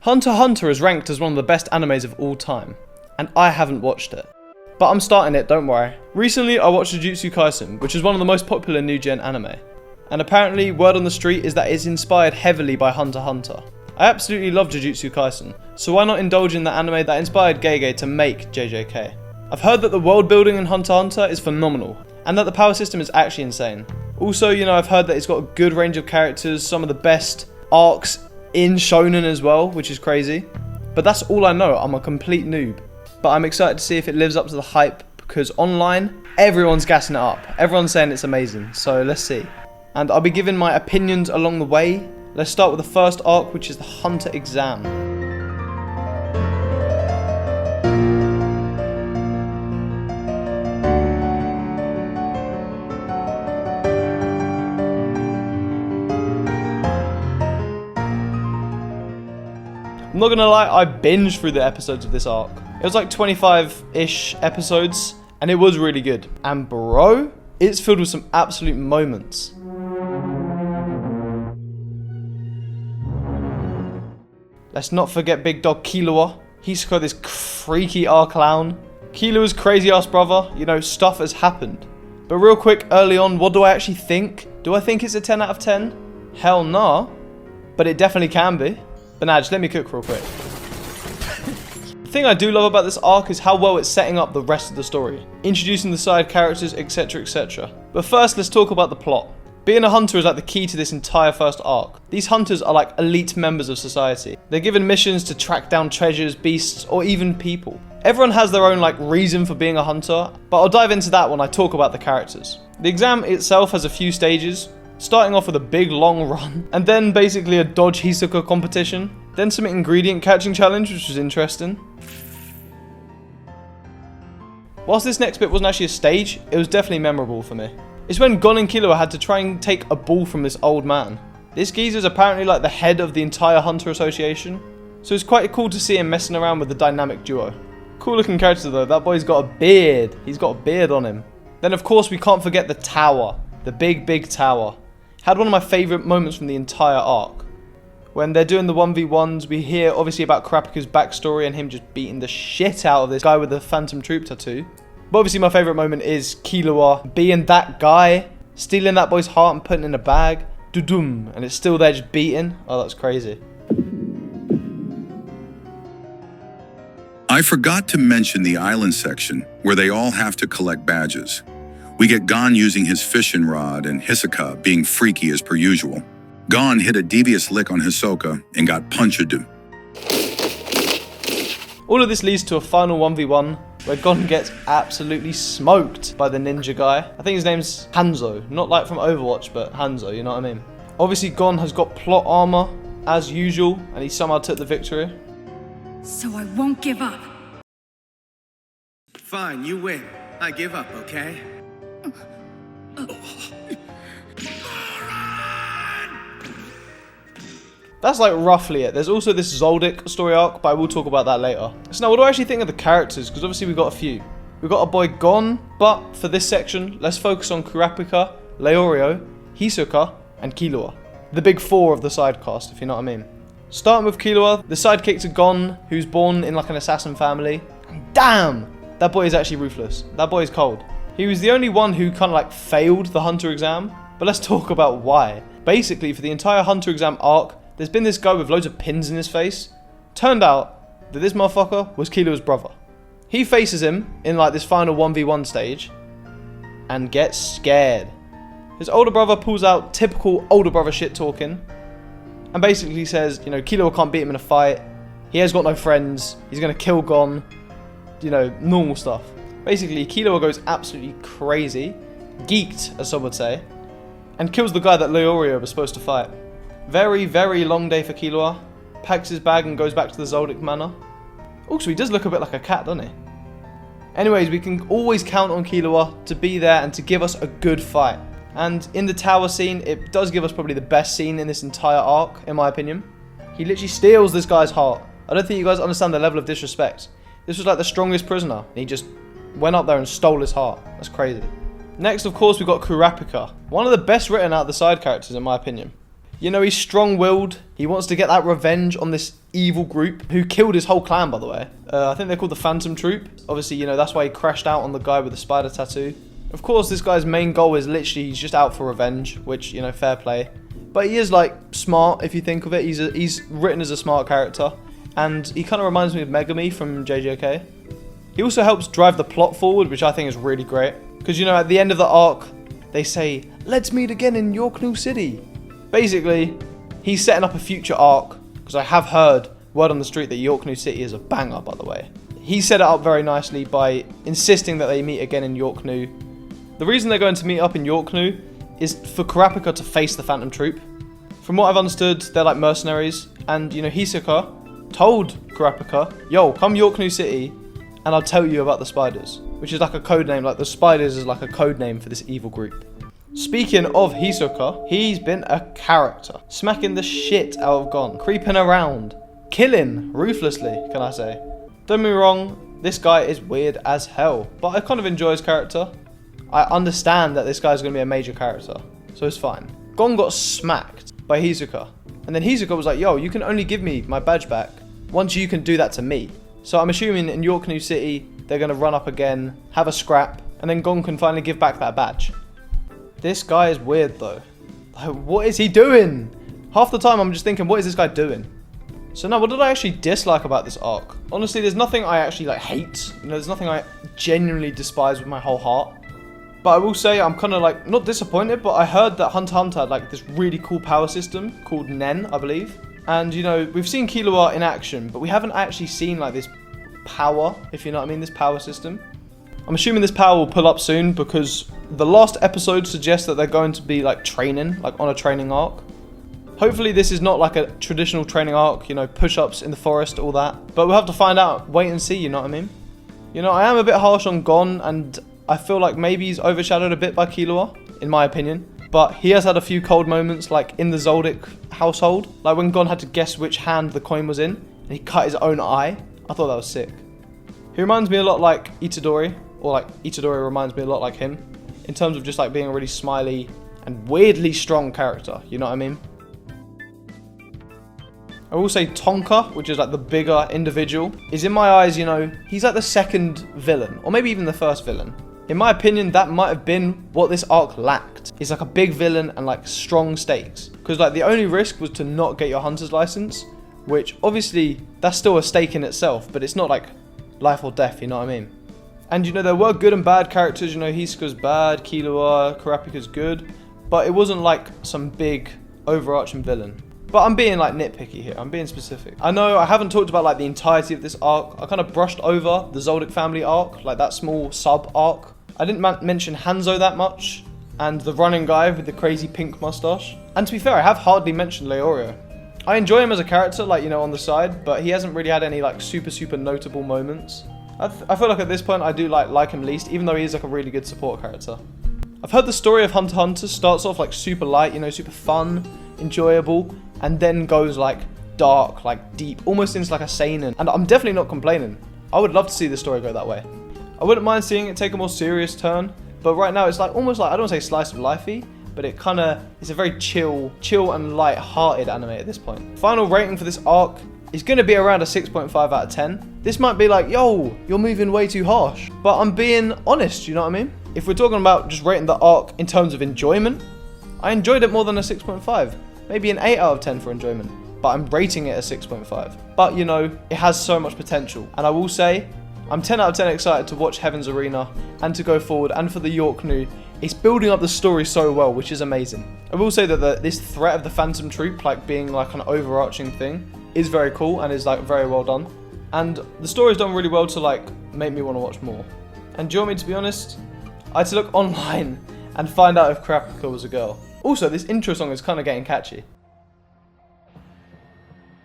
Hunter x Hunter is ranked as one of the best animes of all time, and I haven't watched it. But I'm starting it, don't worry. Recently I watched Jujutsu Kaisen, which is one of the most popular new gen anime. And apparently, word on the street is that it's inspired heavily by Hunter x Hunter. I absolutely love Jujutsu Kaisen, so why not indulge in the anime that inspired Gege to make JJK? I've heard that the world building in Hunter x Hunter is phenomenal, and that the power system is actually insane. Also, I've heard that it's got a good range of characters, some of the best arcs in Shonen as well, which is crazy. But that's all I know, I'm a complete noob. But I'm excited to see if it lives up to the hype, because online, everyone's gassing it up. Everyone's saying it's amazing, so let's see. And I'll be giving my opinions along the way. Let's start with the first arc, which is the Hunter exam. I'm not gonna lie, I binged through the episodes of this arc. It was like 25-ish episodes, and it was really good. And bro, it's filled with some absolute moments. Let's not forget big dog Killua. Hisoka, this freaky clown. Killua's crazy ass brother, stuff has happened. But real quick, early on, what do I actually think? Do I think it's a 10 out of 10? Hell nah. But it definitely can be. But nah, just let me cook real quick. The thing I do love about this arc is how well it's setting up the rest of the story, introducing the side characters, etc, etc. But first, let's talk about the plot. Being a hunter is like the key to this entire first arc. These hunters are like elite members of society. They're given missions to track down treasures, beasts, or even people. Everyone has their own reason for being a hunter, but I'll dive into that when I talk about the characters. The exam itself has a few stages, starting off with a big long run, and then basically a dodge Hisoka competition, then some ingredient catching challenge, which was interesting. Whilst this next bit wasn't actually a stage, it was definitely memorable for me. It's when Gon and Killua had to try and take a ball from this old man. This geezer's apparently like the head of the entire Hunter Association, so it's quite cool to see him messing around with the dynamic duo. Cool looking character though, that boy's got a beard. He's got a beard on him. Then of course we can't forget the tower, the big tower. Had one of my favourite moments from the entire arc. When they're doing the 1v1s, we hear obviously about Kurapika's backstory and him just beating the shit out of this guy with the Phantom Troop tattoo. But obviously my favourite moment is Killua being that guy, stealing that boy's heart and putting it in a bag. Doo-doom, and it's still there just beating. Oh, that's crazy. I forgot to mention the island section, where they all have to collect badges. We get Gon using his fishing rod and Hisoka being freaky as per usual. Gon hit a devious lick on Hisoka and got punched. All of this leads to a final 1v1 where Gon gets absolutely smoked by the ninja guy. I think his name's Hanzo, not like from Overwatch, but Hanzo, you know what I mean? Obviously Gon has got plot armor as usual, and he somehow took the victory. So I won't give up. Fine, you win. I give up, okay? That's like roughly it. There's also this Zoldyk story arc, but I will talk about that later. So now what do I actually think of the characters? Because obviously we've got a few. We've got a boy Gon, but for this section, let's focus on Kurapika, Leorio, Hisoka, and Killua. The big four of the side cast, if you know what I mean. Starting with Killua, the sidekick to Gon, who's born in like an assassin family. Damn! That boy is actually ruthless. That boy is cold. He was the only one who kind of failed the Hunter exam, but let's talk about why. Basically, for the entire Hunter exam arc, there's been this guy with loads of pins in his face. Turned out that this motherfucker was Killua's brother. He faces him in this final 1v1 stage and gets scared. His older brother pulls out typical older brother shit talking and basically says, Killua can't beat him in a fight. He has got no friends. He's going to kill Gon. Normal stuff. Basically, Killua goes absolutely crazy, geeked as some would say, and kills the guy that Leorio was supposed to fight. Very, very long day for Killua. Packs his bag and goes back to the Zoldyk manor. Also, he does look a bit like a cat, doesn't he? Anyways, we can always count on Killua to be there and to give us a good fight. And in the tower scene, it does give us probably the best scene in this entire arc, in my opinion. He literally steals this guy's heart. I don't think you guys understand the level of disrespect. This was like the strongest prisoner, and he just went up there and stole his heart. That's crazy. Next, of course, we've got Kurapika. One of the best written out of the side characters, in my opinion. You know, he's strong-willed. He wants to get that revenge on this evil group who killed his whole clan, by the way. I think they're called the Phantom Troop. Obviously, you know, that's why he crashed out on the guy with the spider tattoo. Of course, this guy's main goal is literally he's just out for revenge, which, you know, fair play. But he is, like, smart, if you think of it. He's written as a smart character. And he kind of reminds me of Megami from JJK. He also helps drive the plot forward, which I think is really great. Because, you know, at the end of the arc, they say, "Let's meet again in York New City." Basically, he's setting up a future arc, because I have heard word on the street that York New City is a banger, by the way. He set it up very nicely by insisting that they meet again in York New. The reason they're going to meet up in York New is for Kurapika to face the Phantom Troop. From what I've understood, they're like mercenaries, and, you know, Hisoka told Kurapika, "Yo, come York New City, and I'll tell you about the spiders," which is like a code name. Like, the spiders is like a code name for this evil group. Speaking of Hisoka, he's been a character. Smacking the shit out of Gon. Creeping around. Killing ruthlessly, can I say. Don't get me wrong, this guy is weird as hell. But I kind of enjoy his character. I understand that this guy's going to be a major character. So it's fine. Gon got smacked by Hisoka. And then Hisoka was like, "Yo, you can only give me my badge back once you can do that to me." So I'm assuming in York New City, they're going to run up again, have a scrap, and then Gon can finally give back that badge. This guy is weird though. Like, what is he doing? Half the time I'm just thinking, what is this guy doing? So now, what did I actually dislike about this arc? Honestly, there's nothing I actually like hate. You know, there's nothing I genuinely despise with my whole heart. But I will say I'm kind of like, not disappointed, but I heard that Hunter x Hunter had like this really cool power system called Nen, I believe. And, you know, we've seen Killua in action, but we haven't actually seen like this power, if you know what I mean, this power system. I'm assuming this power will pull up soon because the last episode suggests that they're going to be like training, like on a training arc. Hopefully this is not like a traditional training arc, you know, push-ups in the forest, all that. But we'll have to find out, wait and see, you know what I mean? You know, I am a bit harsh on Gon, and I feel like maybe he's overshadowed a bit by Killua, in my opinion. But he has had a few cold moments, like in the Zoldyk household. Like when Gon had to guess which hand the coin was in, and he cut his own eye. I thought that was sick. He reminds me a lot like Itadori. Or like Itadori reminds me a lot like him in terms of just like being a really smiley and weirdly strong character, you know what I mean? I will say Tonka, which is like the bigger individual, is in my eyes, you know, he's like the second villain, or maybe even the first villain. In my opinion, that might have been what this arc lacked. It's like a big villain and like strong stakes. Because like the only risk was to not get your hunter's license, which obviously that's still a stake in itself, but it's not like life or death, you know what I mean? And, you know, there were good and bad characters. You know, Hisoka's bad, Killua, Kurapika's good. But it wasn't like some big overarching villain. But I'm being like nitpicky here. I'm being specific. I know I haven't talked about like the entirety of this arc. I kind of brushed over the Zoldyk family arc, like that small sub arc. I didn't mention Hanzo that much. And the running guy with the crazy pink mustache. And to be fair, I have hardly mentioned Leorio. I enjoy him as a character, like, you know, on the side. But he hasn't really had any like super notable moments. I feel like at this point I do like him least, even though he is like a really good support character. I've heard the story of Hunter x Hunter starts off like super light, you know, super fun, enjoyable, and then goes like dark, like deep, almost into like a seinen. And I'm definitely not complaining. I would love to see the story go that way. I wouldn't mind seeing it take a more serious turn, but right now it's like almost like, I don't want to say slice of lifey, but it kind of, it's a very chill and light-hearted anime at this point. Final rating for this arc is going to be around a 6.5 out of 10. This might be like, yo, you're moving way too harsh. But I'm being honest, you know what I mean? If we're talking about just rating the arc in terms of enjoyment, I enjoyed it more than a 6.5. Maybe an 8 out of 10 for enjoyment. But I'm rating it a 6.5. But, you know, it has so much potential. And I will say, I'm 10 out of 10 excited to watch Heaven's Arena and to go forward and for the York New. It's building up the story so well, which is amazing. I will say that this threat of the Phantom Troop, like being like an overarching thing, is very cool and is like very well done. And the story's done really well to like make me want to watch more. And do you want me to be honest? I had to look online and find out if Kurapika was a girl. Also, this intro song is kind of getting catchy.